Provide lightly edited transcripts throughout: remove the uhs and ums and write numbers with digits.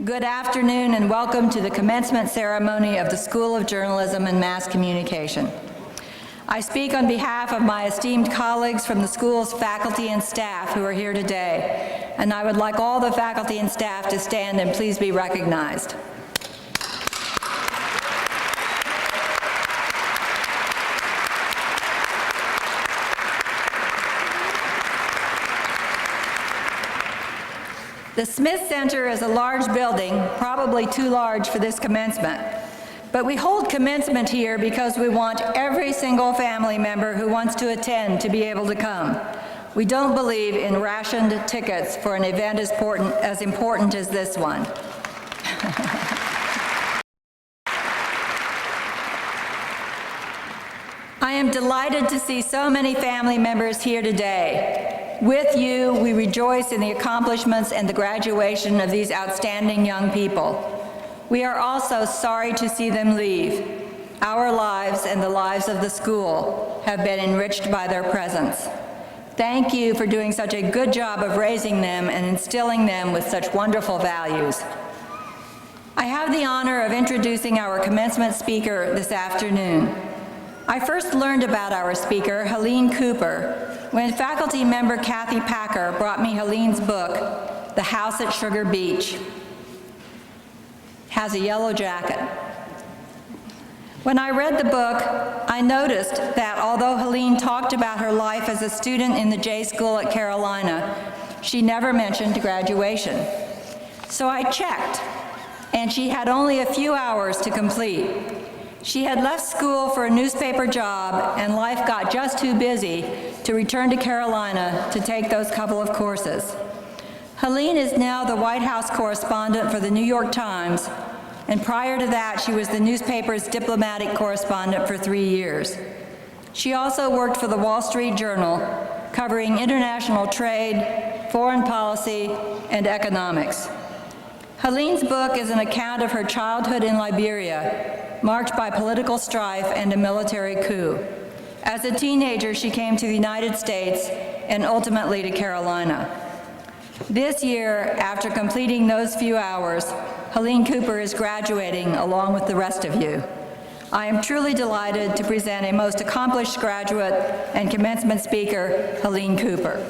Good afternoon and welcome to the commencement ceremony of the School of Journalism and Mass Communication. I speak on behalf of my esteemed colleagues from the school's faculty and staff who are here today, and I would like all the faculty and staff to stand and please be recognized. The Smith Center is a large building, probably too large for this commencement. But we hold commencement here because we want every single family member who wants to attend to be able to come. We don't believe in rationed tickets for an event as important as this one. I am delighted to see so many family members here today. With you, we rejoice in the accomplishments and the graduation of these outstanding young people. We are also sorry to see them leave. Our lives and the lives of the school have been enriched by their presence. Thank you for doing such a good job of raising them and instilling them with such wonderful values. I have the honor of introducing our commencement speaker this afternoon. I first learned about our speaker, Helene Cooper, when faculty member Kathy Packer brought me Helene's book, The House at Sugar Beach. Has a yellow jacket. When I read the book, I noticed that although Helene talked about her life as a student in the J School at Carolina, she never mentioned graduation. So I checked, and she had only a few hours to complete. She had left school for a newspaper job, and life got just too busy to return to Carolina to take those couple of courses. Helene is now the White House correspondent for the New York Times, and prior to that, she was the newspaper's diplomatic correspondent for 3 years. She also worked for the Wall Street Journal, covering international trade, foreign policy, and economics. Helene's book is an account of her childhood in Liberia, marked by political strife and a military coup. As a teenager, she came to the United States and ultimately to Carolina. This year, after completing those few hours, Helene Cooper is graduating along with the rest of you. I am truly delighted to present a most accomplished graduate and commencement speaker, Helene Cooper.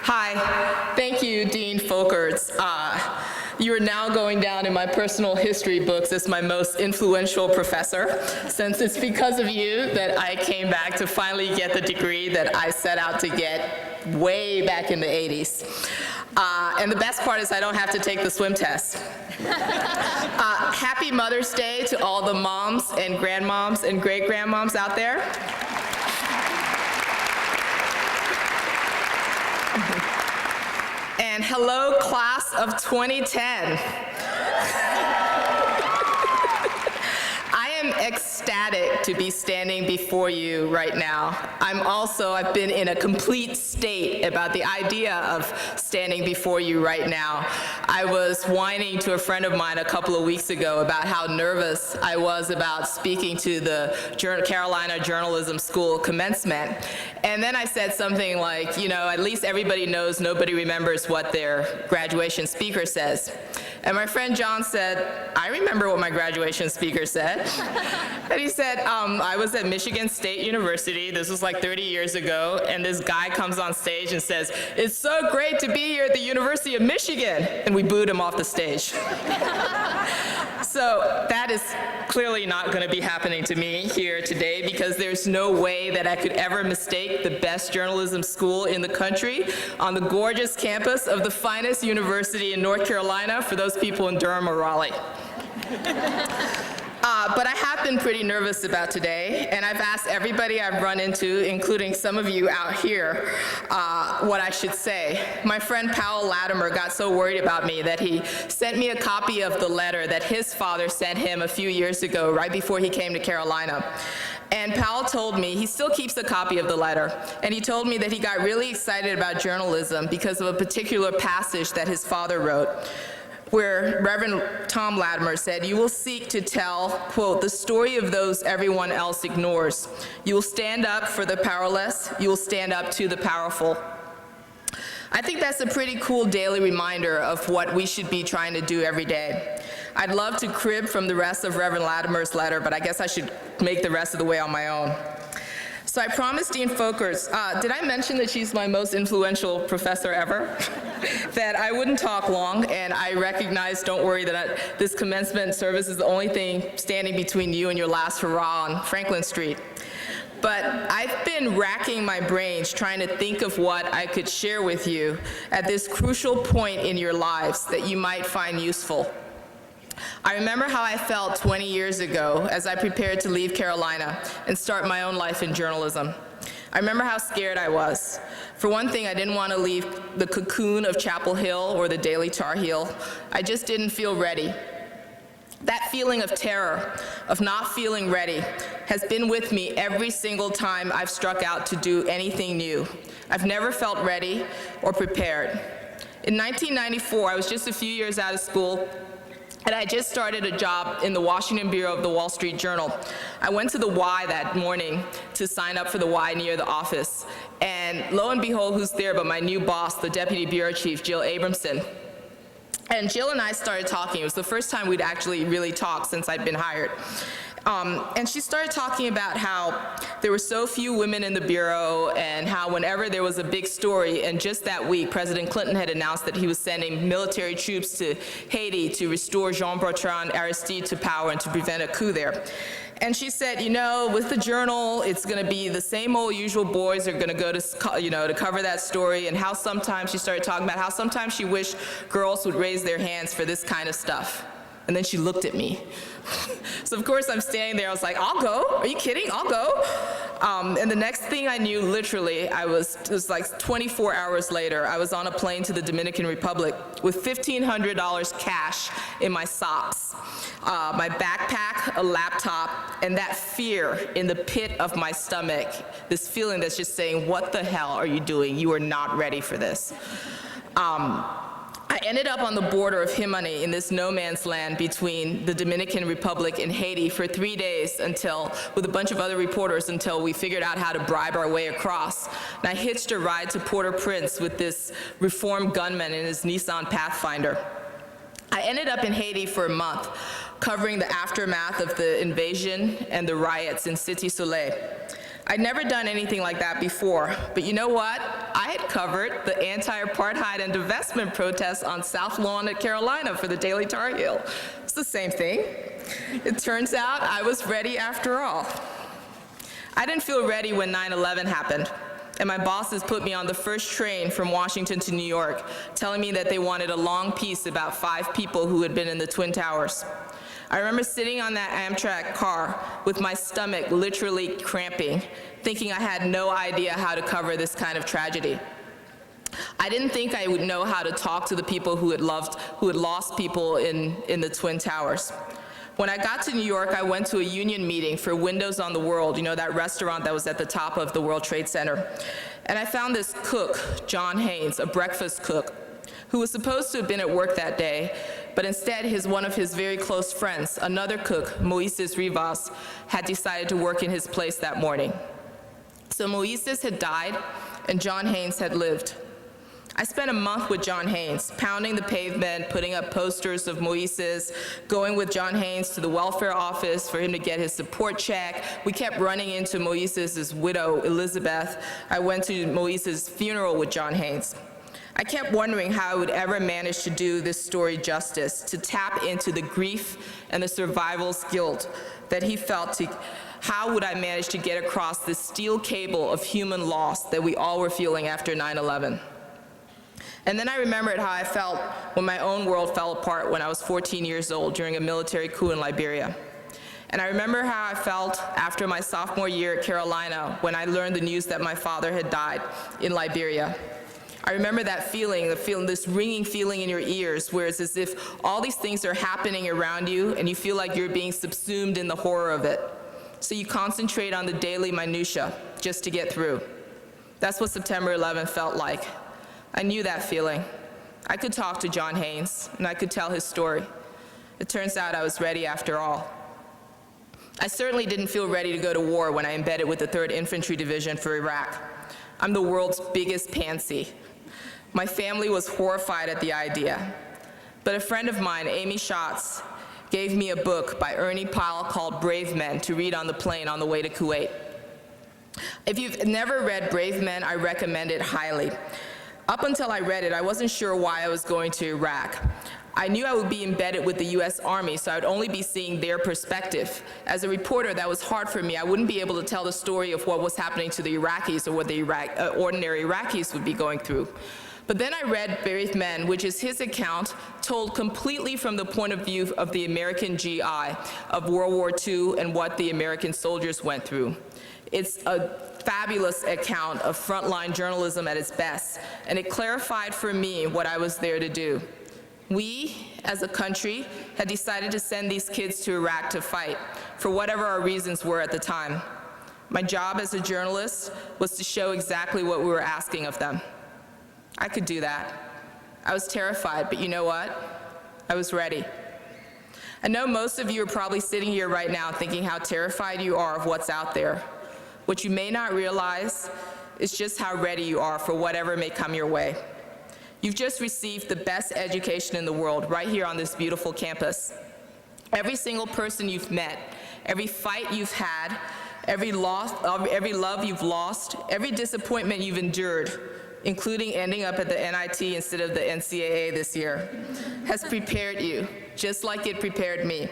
Hi, thank you, Dean Folkerts. You are now going down in my personal history books as my most influential professor, since it's because of you that I came back to finally get the degree that I set out to get way back in the 80s. And the best part is I don't have to take the swim test. Happy Mother's Day to all the moms and grandmoms and great-grandmoms out there. And hello, class of 2010. I am ecstatic to be standing before you right now. I've been in a complete state about the idea of standing before you right now. I was whining to a friend of mine a couple of weeks ago about how nervous I was about speaking to the Carolina Journalism School commencement. And then I said something like, you know, at least everybody knows nobody remembers what their graduation speaker says. And my friend John said, I remember what my graduation speaker said. And he said, I was at Michigan State University, this was like 30 years ago, and this guy comes on stage and says, it's so great to be here at the University of Michigan. And we booed him off the stage. So that is clearly not going to be happening to me here today, because there's no way that I could ever mistake the best journalism school in the country on the gorgeous campus of the finest university in North Carolina for those people in Durham or Raleigh. But I have been pretty nervous about today, and I've asked everybody I've run into, including some of you out here, what I should say. My friend Powell Latimer got so worried about me that he sent me a copy of the letter that his father sent him a few years ago, right before he came to Carolina. And Powell told me, he still keeps a copy of the letter, and he told me that he got really excited about journalism because of a particular passage that his father wrote. where Reverend Tom Latimer said, "You will seek to tell, quote, the story of those everyone else ignores. You will stand up for the powerless. You will stand up to the powerful." I think that's a pretty cool daily reminder of what we should be trying to do every day. I'd love to crib from the rest of Reverend Latimer's letter, but I guess I should make the rest of the way on my own. So I promised Dean Folkers, did I mention that she's my most influential professor ever? That I wouldn't talk long, and I recognize, don't worry, that this commencement service is the only thing standing between you and your last hurrah on Franklin Street. But I've been racking my brains trying to think of what I could share with you at this crucial point in your lives that you might find useful. I remember how I felt 20 years ago as I prepared to leave Carolina and start my own life in journalism. I remember how scared I was. For one thing, I didn't want to leave the cocoon of Chapel Hill or the Daily Tar Heel. I just didn't feel ready. That feeling of terror, of not feeling ready, has been with me every single time I've struck out to do anything new. I've never felt ready or prepared. In 1994, I was just a few years out of school, and I just started a job in the Washington Bureau of the Wall Street Journal. I went to the Y that morning to sign up for the Y near the office, and lo and behold, who's there but my new boss, the Deputy Bureau Chief, Jill Abramson. And Jill and I started talking. It was the first time we'd actually really talked since I'd been hired. And she started talking about how there were so few women in the Bureau, and how whenever there was a big story, and just that week, President Clinton had announced that he was sending military troops to Haiti to restore Jean-Bertrand Aristide to power and to prevent a coup there. And she said, you know, with the Journal, it's going to be the same old usual boys are going to go to, to cover that story, and how sometimes she started talking about how sometimes she wished girls would raise their hands for this kind of stuff. And then she looked at me. So of course I'm standing there, I was like, I'll go, are you kidding, I'll go. And the next thing I knew, literally, it was like 24 hours later, I was on a plane to the Dominican Republic with $1,500 cash in my socks, my backpack, a laptop, and that fear in the pit of my stomach, this feeling that's just saying, what the hell are you doing? You are not ready for this. I ended up on the border of Jimane in this no man's land between the Dominican Republic and Haiti for 3 days with a bunch of other reporters until we figured out how to bribe our way across. And I hitched a ride to Port-au-Prince with this reformed gunman in his Nissan Pathfinder. I ended up in Haiti for a month, covering the aftermath of the invasion and the riots in Cité Soleil. I'd never done anything like that before, but you know what? I had covered the anti-apartheid and divestment protests on South Lawn at Carolina for the Daily Tar Heel. It's the same thing. It turns out I was ready after all. I didn't feel ready when 9/11 happened, and my bosses put me on the first train from Washington to New York, telling me that they wanted a long piece about 5 people who had been in the Twin Towers. I remember sitting on that Amtrak car with my stomach literally cramping, thinking I had no idea how to cover this kind of tragedy. I didn't think I would know how to talk to the people who had lost people in the Twin Towers. When I got to New York, I went to a union meeting for Windows on the World, that restaurant that was at the top of the World Trade Center. And I found this cook, John Haynes, a breakfast cook, who was supposed to have been at work that day, but instead one of his very close friends, another cook, Moises Rivas, had decided to work in his place that morning. So Moises had died, and John Haynes had lived. I spent a month with John Haynes, pounding the pavement, putting up posters of Moises, going with John Haynes to the welfare office for him to get his support check. We kept running into Moises' widow, Elizabeth. I went to Moises' funeral with John Haynes. I kept wondering how I would ever manage to do this story justice, to tap into the grief and the survival's guilt that he felt. How would I manage to get across this steel cable of human loss that we all were feeling after 9/11? And then I remembered how I felt when my own world fell apart when I was 14 years old during a military coup in Liberia. And I remember how I felt after my sophomore year at Carolina when I learned the news that my father had died in Liberia. I remember that feeling, this ringing feeling in your ears, where it's as if all these things are happening around you and you feel like you're being subsumed in the horror of it. So you concentrate on the daily minutia just to get through. That's what September 11th felt like. I knew that feeling. I could talk to John Haynes, and I could tell his story. It turns out I was ready after all. I certainly didn't feel ready to go to war when I embedded with the 3rd Infantry Division for Iraq. I'm the world's biggest pansy. My family was horrified at the idea. But a friend of mine, Amy Schatz, gave me a book by Ernie Pyle called Brave Men to read on the plane on the way to Kuwait. If you've never read Brave Men, I recommend it highly. Up until I read it, I wasn't sure why I was going to Iraq. I knew I would be embedded with the US Army, so I would only be seeing their perspective. As a reporter, that was hard for me. I wouldn't be able to tell the story of what was happening to the Iraqis or what the ordinary Iraqis would be going through. But then I read Brave Men, which is his account told completely from the point of view of the American GI of World War II and what the American soldiers went through. It's a fabulous account of frontline journalism at its best, and it clarified for me what I was there to do. We, as a country, had decided to send these kids to Iraq to fight, for whatever our reasons were at the time. My job as a journalist was to show exactly what we were asking of them. I could do that. I was terrified, but you know what? I was ready. I know most of you are probably sitting here right now thinking how terrified you are of what's out there. What you may not realize is just how ready you are for whatever may come your way. You've just received the best education in the world right here on this beautiful campus. Every single person you've met, every fight you've had, every love you've lost, every disappointment you've endured, including ending up at the NIT instead of the NCAA this year, has prepared you, just like it prepared me.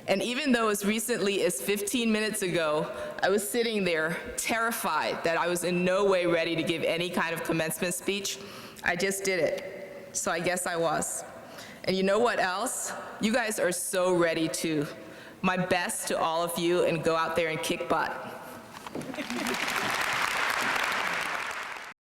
And even though as recently as 15 minutes ago, I was sitting there terrified that I was in no way ready to give any kind of commencement speech, I just did it. So I guess I was. And you know what else? You guys are so ready too. My best to all of you, and go out there and kick butt.